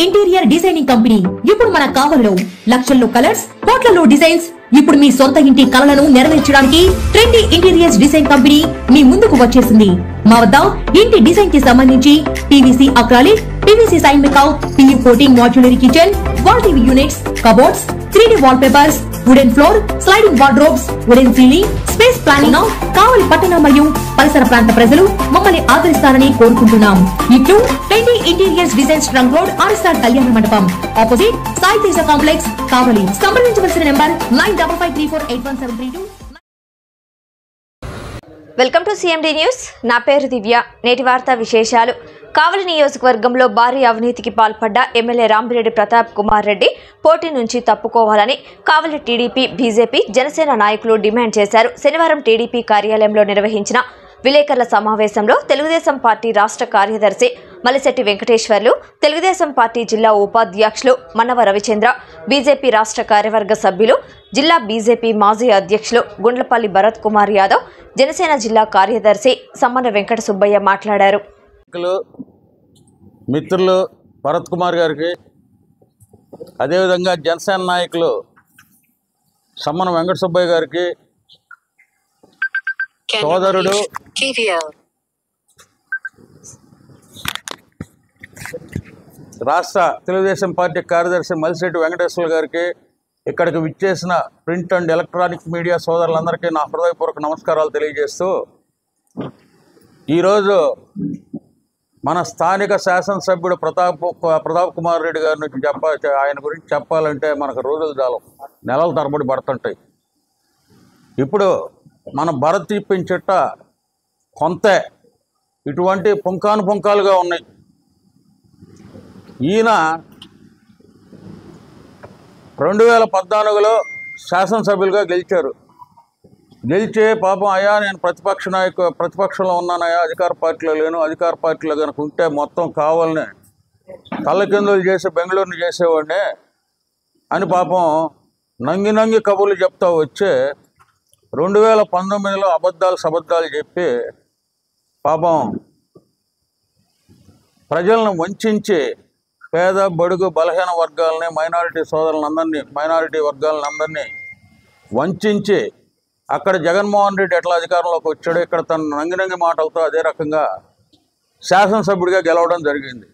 Interior designing company ఇప్పుడు మన కావలిలో లక్షల్లో కలర్స్, కోట్లలో డిజైన్స్. ఇప్పుడు మీ సొంత ఇంటి కలలను నెరవేర్చడానికి ట్రెండీ ఇంటీరియర్స్ డిజైన్ కంపెనీ మీ ముందుకు వచ్చేసింది. మా వద్ద ఇంటి డిజైన్ కి సంబంధించి పీవీసీ అక్రాలిక్, పీవీసీ సైన్ మేకౌ, PU coating modular kitchen, wall TV units, cupboards, 3D wall papers, wooden floor, sliding wardrobes, wooden ceiling, space planning. Kavali పట్టణ మరియు పరిసర ప్రాంత ప్రజలు మమ్మల్ని ఆదరిస్తారని కోరుకుంటున్నాం. ఇట్లు trendy interiors designs trunk road, RSR Kalyana Mandapam, opposite Sai Teja complex, Kavali. సంప్రదించవలసిన number 9553481732. Welcome to CMD news. నా పేరు దివ్య. నేటి వార్తా విశేషాలు. కావలి నియోజకవర్గంలో భారీ అవినీతికి పాల్పడ్డ ఎమ్మెల్యే రాంబిరెడ్డి ప్రతాప్ కుమార్ రెడ్డి పోటీ నుంచి తప్పుకోవాలని కావలి టీడీపీ, బీజేపీ, జనసేన నాయకులు డిమాండ్ చేశారు. శనివారం టీడీపీ కార్యాలయంలో నిర్వహించిన విలేకరుల సమావేశంలో తెలుగుదేశం పార్టీ రాష్ట్ర కార్యదర్శి మలిశెట్టి వెంకటేశ్వర్లు, తెలుగుదేశం పార్టీ జిల్లా ఉపాధ్యక్షులు మన్నవ రవిచంద్ర, బీజేపీ రాష్ట్ర కార్యవర్గ సభ్యులు, జిల్లా బీజేపీ మాజీ అధ్యక్షులు గుండ్లపల్లి భరత్ కుమార్ యాదవ్, జనసేన జిల్లా కార్యదర్శి సమ్మన వెంకట సుబ్బయ్య మాట్లాడారు. మిత్రులు భరత్ కుమార్ గారికి, అదేవిధంగా జనసేన నాయకులు సమ్మన వెంకట సుబ్బయ్య గారికి, సోదరుడు రాష్ట్ర తెలుగుదేశం పార్టీ కార్యదర్శి మలిశెట్టి వెంకటేశ్వర గారికి, ఇక్కడికి విచ్చేసిన ప్రింట్ అండ్ ఎలక్ట్రానిక్ మీడియా సోదరులందరికీ నా హృదయపూర్వక నమస్కారాలు తెలియజేస్తూ, ఈరోజు మన స్థానిక శాసనసభ్యుడు ప్రతాప్ కుమార్ రెడ్డి గారి నుంచి ఆయన గురించి చెప్పాలంటే మనకు రోజులు చాలు, నెలల తరబడి పడుతుంటాయి. ఇప్పుడు మన భరత్ ఇప్పిన చిట్ట కొంతే ఇటువంటి పుంకాలుగా ఉన్నాయి. ఈయన 2014లో శాసనసభ్యులుగా గెలిచే పాపం అయ్యా నేను ప్రతిపక్షంలో ఉన్నానయ్యా, అధికార పార్టీలో లేను, అధికార పార్టీలో కనుక ఉంటే మొత్తం కావాలని తల్లకిందులు చేసి బెంగళూరుని చేసేవాడిని అని పాపం నంగి కబుర్లు చెప్తా వచ్చే 2019లో అబద్ధాలు చెప్పి పాపం ప్రజలను వంచి పేద బడుగు బలహీన వర్గాలని, మైనారిటీ వర్గాలందరినీ వంచి అక్కడ జగన్మోహన్ రెడ్డి ఎట్లా అధికారంలోకి వచ్చాడో ఇక్కడ తన నంగి మాటలతో అదే రకంగా శాసనసభ్యుడిగా గెలవడం జరిగింది.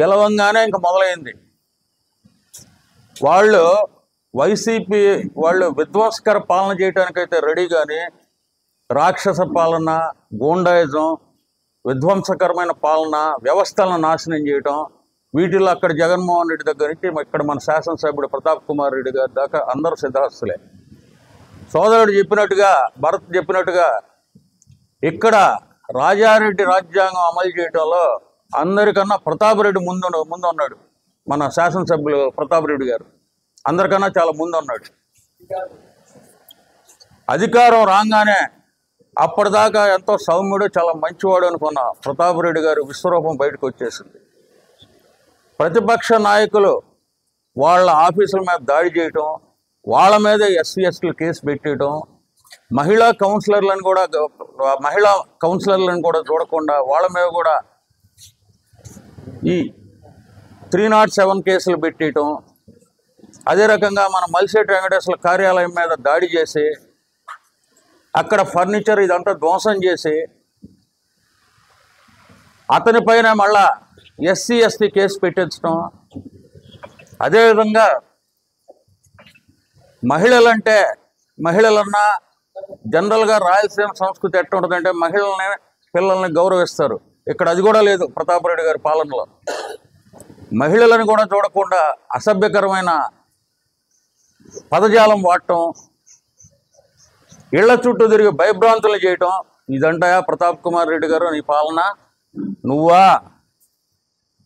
గెలవంగానే ఇంక మొదలైంది. వైసీపీ వాళ్ళు విధ్వంసకర పాలన చేయడానికైతే రెడీ, కానీ రాక్షస పాలన, గూండాయిజం, విధ్వంసకరమైన పాలన, వ్యవస్థలను నాశనం చేయటం, వీటిల్లో అక్కడ జగన్మోహన్ రెడ్డి దగ్గర నుంచి ఇక్కడ మన శాసనసభ్యుడు ప్రతాప్ కుమార్ రెడ్డి గారి దాకా అందరూ సిద్ధహస్తులే. సోదరుడు చెప్పినట్టుగా, భరత్ చెప్పినట్టుగా ఇక్కడ రాజారెడ్డి రాజ్యాంగం అమలు చేయడంలో అందరికన్నా ప్రతాప్ రెడ్డి ముందు ఉన్నాడు. మన శాసనసభ్యులు ప్రతాప్ రెడ్డి గారు అందరికన్నా చాలా ముందు ఉన్నాడు. అధికారం రాగానే అప్పటిదాకా ఎంతో సౌమ్యుడు, చాలా మంచివాడు అనుకున్న ప్రతాప్ రెడ్డి గారు విశ్వరూపం బయటకు వచ్చేసింది. ప్రతిపక్ష నాయకులు వాళ్ళ ఆఫీసుల మీద దాడి చేయటం, వాళ్ళ మీద ఎస్సీలు కేసు పెట్టేయటం, మహిళా కౌన్సిలర్లను కూడా చూడకుండా వాళ్ళ మీద కూడా ఈ 307 కేసులు పెట్టేయటం, అదే రకంగా మన మలిశెట్టి వెంకటేశ్వర కార్యాలయం మీద దాడి చేసి అక్కడ ఫర్నిచర్ ఇదంతా ధ్వంసం చేసి అతని పైన మళ్ళా ఎస్సీ కేసు పెట్టించడం, అదేవిధంగా మహిళలన్నా జనరల్గా రాయలసీమ సంస్కృతి ఎట్లా ఉంటుందంటే పిల్లల్ని గౌరవిస్తారు. ఇక్కడ అది కూడా లేదు. ప్రతాప్ రెడ్డి గారి పాలనలో మహిళలను కూడా చూడకుండా అసభ్యకరమైన పదజాలం వాడటం, ఇళ్ల చుట్టూ తిరిగి భయభ్రాంతులు చేయటం, ఇదంటాయా ప్రతాప్ కుమార్ రెడ్డి గారు నీ పాలన? నువ్వా?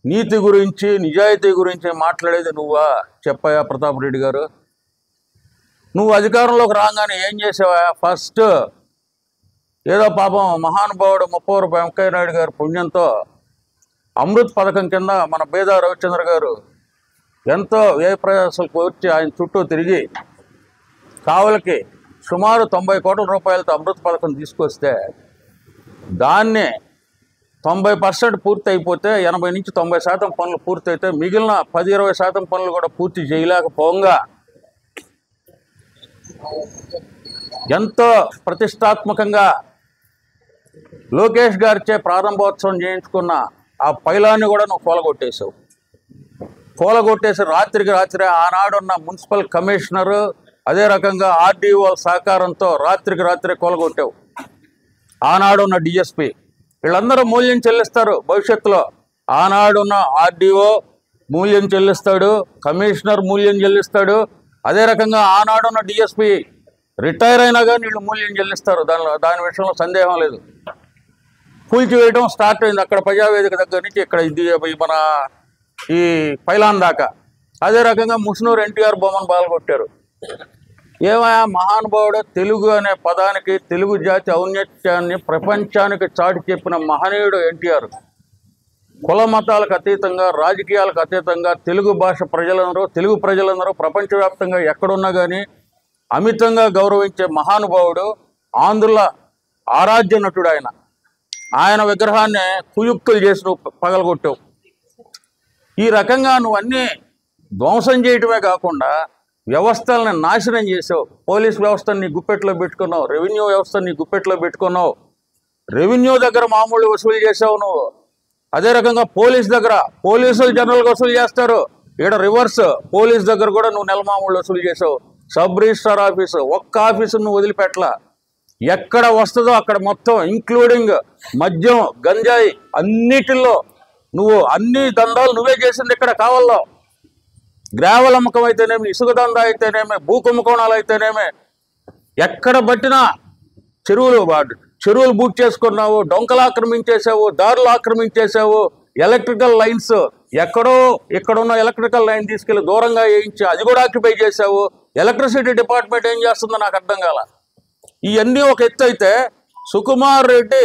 నీతి గురించి, నిజాయితీ గురించి మాట్లాడేది నువ్వా? చెప్పాయా ప్రతాప్ రెడ్డి గారు? నువ్వు అధికారంలోకి రాగానే ఏం చేసావా? ఫస్ట్ ఏదో పాపం మహానుభావుడు ముప్పవరపు వెంకయ్య నాయుడు గారి పుణ్యంతో అమృత్ పథకం కింద మన బేదా రవిచంద్ర గారు ఎంతో వ్యయ ప్రయాసాలు కోర్చి ఆయన చుట్టూ తిరిగి కావలికి సుమారు 90 కోట్ల రూపాయలతో అమృత్ పథకం తీసుకొస్తే దాన్ని 90% పూర్తి అయిపోతే 80 నుంచి 90% పనులు పూర్తి అయితే మిగిలిన 10-20% పనులు కూడా పూర్తి చేయలేకపోగా ఎంతో ప్రతిష్టాత్మకంగా లోకేష్ గారిచే ప్రారంభోత్సవం చేయించుకున్న ఆ పైలాన్ని కూడా నువ్వు కూలగొట్టేసి రాత్రికి రాత్రే ఆనాడున్న మున్సిపల్ కమిషనరు అదే రకంగా ఆర్డీఓ సహకారంతో రాత్రికి రాత్రే కూలగొట్టావు. ఆనాడున్న డిఎస్పి వీళ్ళందరూ మూల్యం చెల్లిస్తారు భవిష్యత్తులో. ఆనాడున్న ఆర్డీఓ మూల్యం చెల్లిస్తాడు, కమిషనర్ మూల్యం చెల్లిస్తాడు, అదే రకంగా ఆనాడున్న డిఎస్పి రిటైర్ అయినా కానీ వీళ్ళు మూల్యం చెల్లిస్తారు. దాని విషయంలో సందేహం లేదు. కూల్చివేయడం స్టార్ట్ అయింది అక్కడ ప్రజావేదిక దగ్గర నుంచి ఇక్కడ ఇది మన ఈ పైలాన్ దాకా. అదే రకంగా ముస్నూరు ఎన్టీఆర్ బొమ్మను బాలగొట్టారు. ఏమయ్యా మహానుభావుడు, తెలుగు అనే పదానికి తెలుగు జాతి ఔన్నత్యాన్ని ప్రపంచానికి చాటి చెప్పిన మహనీయుడు ఎన్టీఆర్. కుల మతాలకు అతీతంగా, రాజకీయాలకు అతీతంగా తెలుగు భాష తెలుగు ప్రజలందరూ ప్రపంచవ్యాప్తంగా ఎక్కడున్నా కానీ అమితంగా గౌరవించే మహానుభావుడు, ఆంధ్రుల ఆరాధ్య నటుడు ఆయన. ఆయన విగ్రహాన్ని కుయుక్తులు చేసి నువ్వు పగలగొట్టావు. ఈ రకంగా నువ్వు అన్నీ ధ్వంసం చేయటమే కాకుండా వ్యవస్థలను నాశనం చేసావు. పోలీస్ వ్యవస్థను నీ గుప్పెట్లో పెట్టుకున్నావు, రెవెన్యూ వ్యవస్థను నీ గుప్పెట్లో పెట్టుకున్నావు. రెవెన్యూ దగ్గర మామూలు వసూలు చేసావు నువ్వు. అదే రకంగా పోలీసులు జనరల్గా వసూలు చేస్తారు. ఇక్కడ రివర్స్, పోలీస్ దగ్గర కూడా నువ్వు నెల మామూలు వసూలు చేసావు. సబ్ రిజిస్ట్రార్ ఆఫీసు ఒక్క ఆఫీసు నువ్వు వదిలిపెట్టలా. ఎక్కడ వస్తుందో అక్కడ మొత్తం ఇంక్లూడింగ్ మద్యం, గంజాయి అన్నిటిలో నువ్వు అన్ని దందాలు నువ్వే చేసింది. ఇక్కడ కావాలో గ్రావెల్ అమ్మకం అయితేనేమి, ఇసుక దందా అయితేనేమి, భూ కుంభకోణాలు అయితేనేమి, ఎక్కడ పట్టినా చెరువులు బూట్ చేసుకున్నావు, డొంకలు ఆక్రమించేసావు, దారులు ఆక్రమించేసావు, ఎలక్ట్రికల్ లైన్స్ ఇక్కడున్న ఎలక్ట్రికల్ లైన్ తీసుకెళ్లి దూరంగా వేయించి అది కూడా ఆక్యుపై చేసావు. ఎలక్ట్రిసిటీ డిపార్ట్మెంట్ ఏం చేస్తుందో నాకు అర్థం కాల. ఇవన్నీ ఒక ఎత్తు అయితే సుకుమార్ రెడ్డి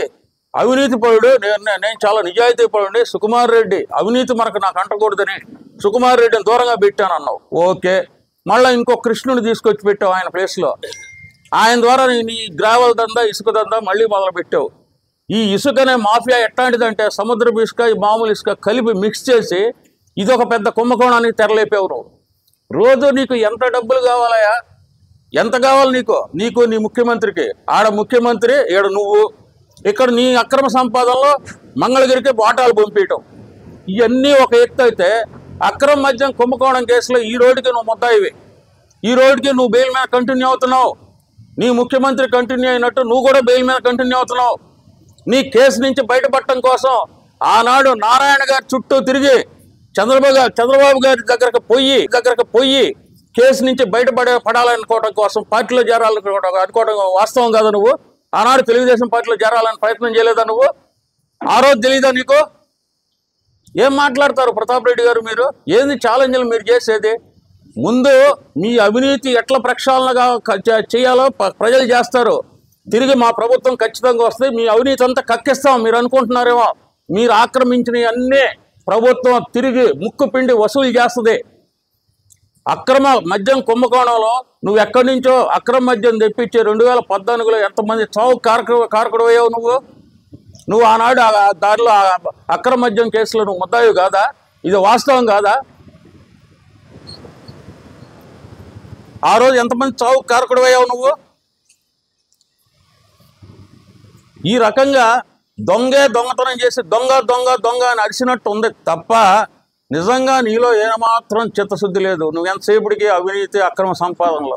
అవినీతి పరుడు, నేను చాలా నిజాయితీ పరుడు, సుకుమార్ రెడ్డి అవినీతి నాకు అంటకూడదని సుకుమార్ రెడ్డిని దూరంగా పెట్టాను అన్నావు. ఓకే, మళ్ళీ ఇంకో కృష్ణుని తీసుకొచ్చి పెట్టావు ఆయన ప్లేస్లో. ఆయన ద్వారా నీ గ్రావెల్ దందా, ఇసుక దందా మళ్ళీ మొదలు పెట్టావు. ఈ ఇసుకనే మాఫియా ఎట్లాంటిదంటే సముద్రపు ఇసుక, మామూలు ఇసుక కలిపి మిక్స్ చేసి ఇదొక పెద్ద కుంభకోణానికి తెరలేపావు నువ్వు. రోజు నీకు ఎంత డబ్బులు కావాలయా? ఎంత కావాలి నీకు నీ ముఖ్యమంత్రికి? ఆడ ముఖ్యమంత్రి, ఈడ నువ్వు. ఇక్కడ నీ అక్రమ సంపాదనలో మంగళగిరికి బాటాలు పంపించటం, ఇవన్నీ ఒక ఎత్తు అయితే అక్రమ మద్యం కుంభకోణం కేసులో ఈ రోడ్డుకి నువ్వు ముద్దాయివి. ఈ రోడ్డుకి నువ్వు బెయిల్ మీద కంటిన్యూ అవుతున్నావు. నీ ముఖ్యమంత్రి కంటిన్యూ అయినట్టు నువ్వు కూడా బెయిల్ మీద కంటిన్యూ అవుతున్నావు. నీ కేసు నుంచి బయటపడటం కోసం ఆనాడు నారాయణ గారి చుట్టూ తిరిగి చంద్రబాబు గారి దగ్గరకు పోయి కేసు నుంచి పడాలనుకోవడం కోసం పార్టీలో అనుకోవడం వాస్తవం కాదా? నువ్వు ఆనాడు తెలుగుదేశం పార్టీలో చేరాలని ప్రయత్నం చేయలేదా నువ్వు? ఆ రోజు తెలియదా నీకు? ఏం మాట్లాడతారు ప్రతాప్ రెడ్డి గారు? మీరు ఏంది ఛాలెంజ్లు మీరు చేసేది? ముందు మీ అవినీతి ఎట్లా ప్రక్షాళనగా చేయాలో ప్రజలు చేస్తారు. తిరిగి మా ప్రభుత్వం ఖచ్చితంగా వస్తే మీ అవినీతి అంతా కక్కిస్తాం మీరు అనుకుంటున్నారేమో. మీరు ఆక్రమించిన అన్నీ ప్రభుత్వం తిరిగి ముక్కు పిండి వసూలు చేస్తుంది. అక్రమ మద్యం కుంభకోణంలో నువ్వు ఎక్కడి నుంచో అక్రమ మద్యం తెప్పించి 2014లో ఎంతమంది చావు కారకుడు అయ్యావు నువ్వు ఆనాడు దారిలో అక్రమ మద్యం కేసులో నువ్వు ముద్దాయి కాదా? ఇది వాస్తవం కాదా? ఆ రోజు ఎంతమంది చావు కారకుడు అయ్యావు నువ్వు? ఈ రకంగా దొంగతనం చేసి దొంగ అని అరిచినట్టు ఉంది తప్ప నిజంగా నీలో ఏమాత్రం చిత్తశుద్ధి లేదు. నువ్వు ఎంతసేపటికి అవినీతి, అక్రమ సంపాదనలో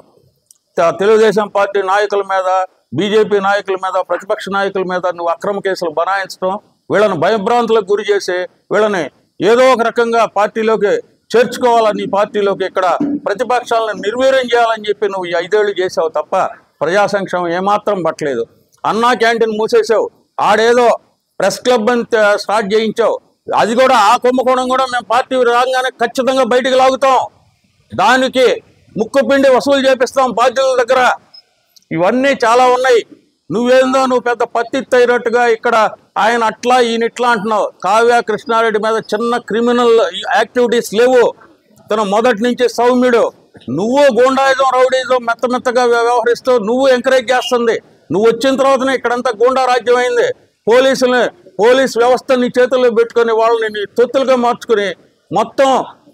తెలుగుదేశం పార్టీ నాయకుల మీద, బీజేపీ నాయకుల మీద, ప్రతిపక్ష నాయకుల మీద నువ్వు అక్రమ కేసులు బనాయించడం, వీళ్ళని భయభ్రాంతులకు గురి చేసి వీళ్ళని ఏదో ఒక రకంగా పార్టీలోకి చేర్చుకోవాలని, నీ పార్టీలోకి ఇక్కడ ప్రతిపక్షాలను నిర్వీర్యం చేయాలని చెప్పి నువ్వు 5 ఏళ్ళు చేసావు తప్ప ప్రజా సంక్షేమం ఏమాత్రం పట్టలేదు. అన్నా క్యాంటీన్ మూసేసావు, ఆడేదో ప్రెస్ క్లబ్ అని స్టార్ట్ చేయించావు. అది కూడా ఆ కుంభకోణం కూడా మేము పార్టీ రాగానే ఖచ్చితంగా బయటికి లాగుతాం. దానికి ముక్కు పిండి వసూలు చేపిస్తాం బాధ్యుల దగ్గర. ఇవన్నీ చాలా ఉన్నాయి. నువ్వు పెద్ద పత్తిత్తు అయినట్టుగా ఇక్కడ ఆయన అట్లా ఈయన ఇట్లా అంటున్నావు. కావ్య కృష్ణారెడ్డి మీద చిన్న క్రిమినల్ యాక్టివిటీస్ లేవు. తను మొదటి నుంచి సౌమ్యుడు. నువ్వు గూండాయిజం, రౌడీజం మెత్తగా వ్యవహరిస్తూ నువ్వు ఎంకరేజ్ చేస్తుంది. నువ్వు వచ్చిన తర్వాతనే ఇక్కడంతా గూండా రాజ్యం అయింది. పోలీసుల్ని పోలీస్ వ్యవస్థ నీ చేతుల్లో పెట్టుకొని వాళ్ళని నీ తొత్తులుగా మార్చుకుని మొత్తం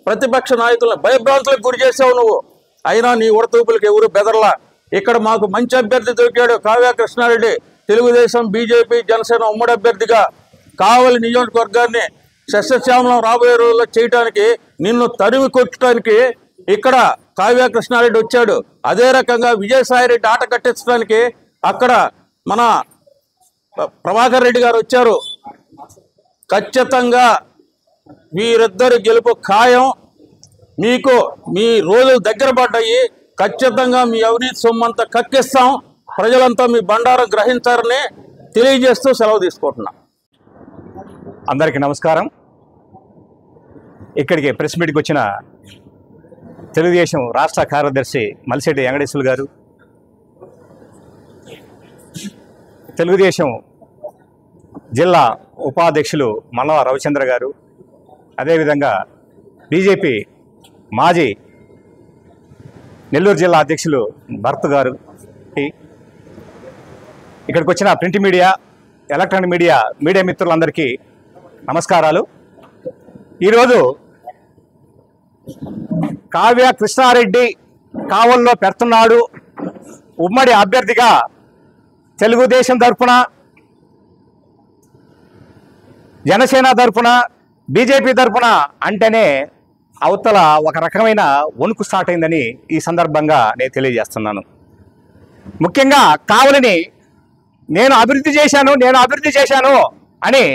ప్రతిపక్ష నాయకులను భయభ్రాంతులకు గురి చేసావు నువ్వు. అయినా నీ ఉడతూపులకు ఎవరు బెదరలా. ఇక్కడ మాకు మంచి అభ్యర్థి దొరికాడు, కావ్య కృష్ణారెడ్డి, తెలుగుదేశం, బీజేపీ, జనసేన ఉమ్మడి అభ్యర్థిగా కావలి నియోజకవర్గాన్ని సస్యశ్యామలం రాబోయే రోజుల్లో చేయడానికి, నిన్ను తరిమి కొట్టడానికి ఇక్కడ కావ్య కృష్ణారెడ్డి వచ్చాడు. అదే రకంగా విజయసాయిరెడ్డి ఆట కట్టించడానికి అక్కడ మన ప్రభాకర్ రెడ్డి గారు వచ్చారు. ఖచ్చితంగా వీరిద్దరి గెలుపు ఖాయం. మీకు మీ రోజులు దగ్గర పడ్డాయి. ఖచ్చితంగా మీ అవినీతి సొమ్మంతా కక్కిస్తాం. ప్రజలంతా మీ బండారం గ్రహించారని తెలియజేస్తూ సెలవు తీసుకుంటున్నా. అందరికీ నమస్కారం. ఇక్కడికి ప్రెస్ మీట్కి వచ్చిన తెలుగుదేశం రాష్ట్ర కార్యదర్శి మలిశెట్టి వెంకటేశ్వర్లు గారు, తెలుగుదేశం జిల్లా ఉపాధ్యక్షులు మల్లవ రవిచంద్ర గారు, అదేవిధంగా బీజేపీ మాజీ నెల్లూరు జిల్లా అధ్యక్షులు భరత్ గారు, ఇక్కడికి వచ్చిన ప్రింట్ మీడియా, ఎలక్ట్రానిక్ మీడియా మిత్రులందరికీ నమస్కారాలు. ఈరోజు కావ్య కృష్ణారెడ్డి కావల్లో పెడుతున్నాడు ఉమ్మడి అభ్యర్థిగా తెలుగుదేశం తరఫున, జనసేన తరఫున, బీజేపీ తరఫున అంటేనే అవతల ఒక రకమైన వణుకు స్టార్ట్ అయిందని ఈ సందర్భంగా నేను తెలియజేస్తున్నాను. ముఖ్యంగా కావలిని నేను అభివృద్ధి చేశాను అని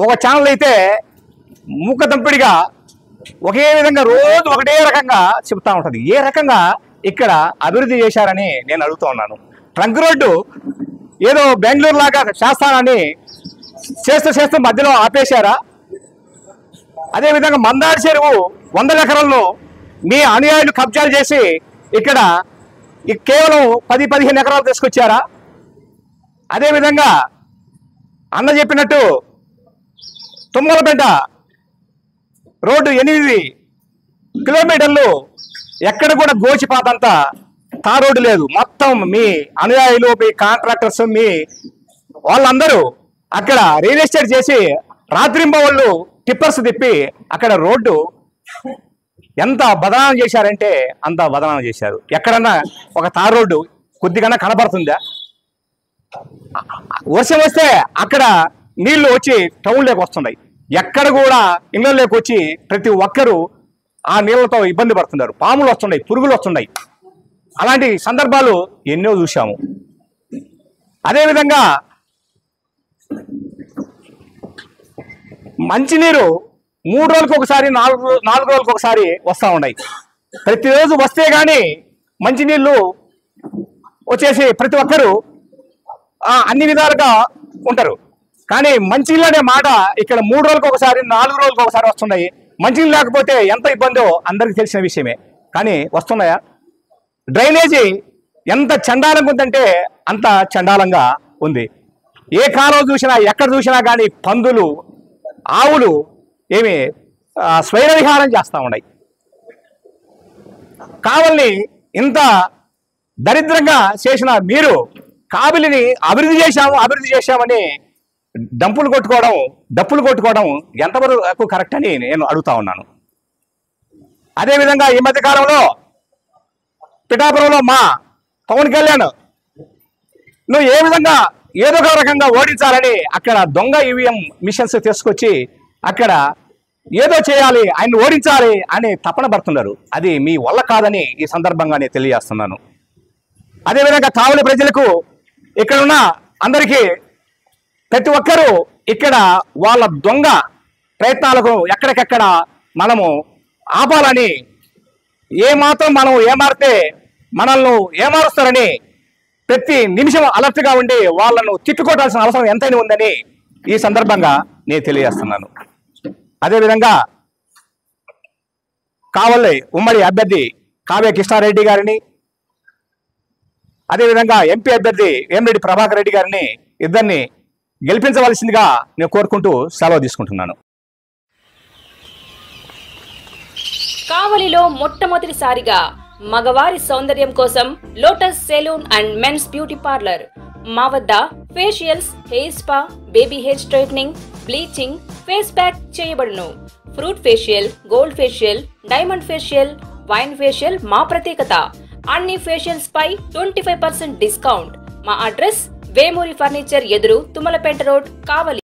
ఒక ఛానల్ అయితే మూకదంపిడిగా ఒకే విధంగా రోజు ఒకటే రకంగా చెప్తా ఉంటుంది. ఏ రకంగా ఇక్కడ అభివృద్ధి చేశారని నేను అడుగుతూ ఉన్నాను. ట్రంక్ రోడ్డు ఏదో బెంగళూరు లాగా చేస్తానని చేస్తూ మధ్యలో ఆపేశారా? అదేవిధంగా మందాడి చెరువు 100 ఎకరాల్లో మీ అనుయాయులు కబ్జాలు చేసి ఇక్కడ కేవలం 10-15 ఎకరాలు తీసుకొచ్చారా? అదేవిధంగా అన్న చెప్పినట్టు తుమ్మలపేట రోడ్డు 8 కిలోమీటర్లు ఎక్కడ కూడా గోచిపాతంత తార్ రోడ్డు లేదు. మొత్తం మీ అనుయాయులు, మీ కాంట్రాక్టర్స్, మీ వాళ్ళందరూ అక్కడ రియల్ ఎస్టేట్ చేసి రాత్రింబవళ్ళు టిప్పర్స్ తిప్పి అక్కడ రోడ్డు ఎంత బదనాలు చేశారంటే అంత బదనాలు చేశారు. ఎక్కడన్నా ఒక తార్ రోడ్డు కొద్దిగా కనబడుతుందా? వర్షం వస్తే అక్కడ నీళ్లు వచ్చి టౌన్లోకి వస్తున్నాయి. ఎక్కడ కూడా ఇళ్లలోకి వచ్చి ప్రతి ఒక్కరూ ఆ నీళ్లతో ఇబ్బంది పడుతున్నారు. పాములు వస్తున్నాయి, పురుగులు వస్తున్నాయి. అలాంటి సందర్భాలు ఎన్నో చూశాము. అదేవిధంగా మంచినీరు 3 రోజులకు ఒకసారి, 4 రోజులకు ఒకసారి వస్తూ ఉన్నాయి. ప్రతిరోజు వస్తే కానీ మంచినీళ్ళు వచ్చేసి ప్రతి ఒక్కరూ అన్ని విధాలుగా ఉంటారు. కానీ మంచినీళ్ళు అనే మాట ఇక్కడ 3 రోజులకు ఒకసారి, 4 రోజులకు ఒకసారి వస్తున్నాయి. మంచినీళ్ళు లేకపోతే ఎంత ఇబ్బందో అందరికీ తెలిసిన విషయమే. కానీ వస్తున్నాయా? డ్రైనేజీ ఎంత చండాలంగా ఉందంటే అంత చండాలంగా ఉంది. ఏ కాలం చూసినా, ఎక్కడ చూసినా కానీ పందులు, ఆవులు ఏమి స్వైర విహారం చేస్తూ ఉన్నాయి. కావలిని ఇంత దరిద్రంగా చేసిన మీరు కావలిని అభివృద్ధి చేశామని డప్పులు కొట్టుకోవడం ఎంతవరకు కరెక్ట్ అని నేను అడుగుతా ఉన్నాను. అదేవిధంగా ఈ మధ్యకాలంలో పిఠాపురంలో మా పవన్ కళ్యాణ్ నువ్వు ఏ విధంగా ఏదో ఒక రకంగా ఓడించాలని అక్కడ దొంగ ఈవీఎం మిషన్స్ తీసుకొచ్చి అక్కడ ఏదో చేయాలి, ఆయన్ని ఓడించాలి అని తపన పడుతున్నారు. అది మీ వల్ల కాదని ఈ సందర్భంగా నేను తెలియజేస్తున్నాను. అదేవిధంగా కావలి ప్రజలకు, ఇక్కడున్న అందరికీ, ప్రతి ఒక్కరూ ఇక్కడ వాళ్ళ దొంగ ప్రయత్నాలకు ఎక్కడికెక్కడ మనము ఆపాలని, ఏమాత్రం మనం ఏమారితే మనల్ని ఏమారుస్తారని ప్రతి నిమిషం అలర్ట్గా ఉండి వాళ్ళను తిట్టుకోవాల్సిన అవసరం ఎంతైనా ఉందని ఈ సందర్భంగా నేను తెలియజేస్తున్నాను. అదేవిధంగా కావలి ఉమ్మడి అభ్యర్థి కావ్య కృష్ణారెడ్డి గారిని, అదేవిధంగా ఎంపీ అభ్యర్థి వేమిరెడ్డి ప్రభాకర్ రెడ్డి గారిని ఇద్దరిని గెలిపించవలసిందిగా నేను కోరుకుంటూ సెలవు తీసుకుంటున్నాను. కావలిలో మొట్టమొదటిసారిగా మగవారి సౌందర్యం కోసం lotus salon and men's beauty parlour. మా వద్ద facials, hair spa, baby hair straightening, bleaching, face pack చేయబడును. Fruit facial, gold facial, diamond facial, wine facial మా ప్రత్యేకత. అన్ని ఫేషియల్స్ పై 25% డిస్కౌంట్. మా అడ్రస్ వేమూరి ఫర్నిచర్ ఎదురు, తుమ్మలపేట రోడ్, కావలి.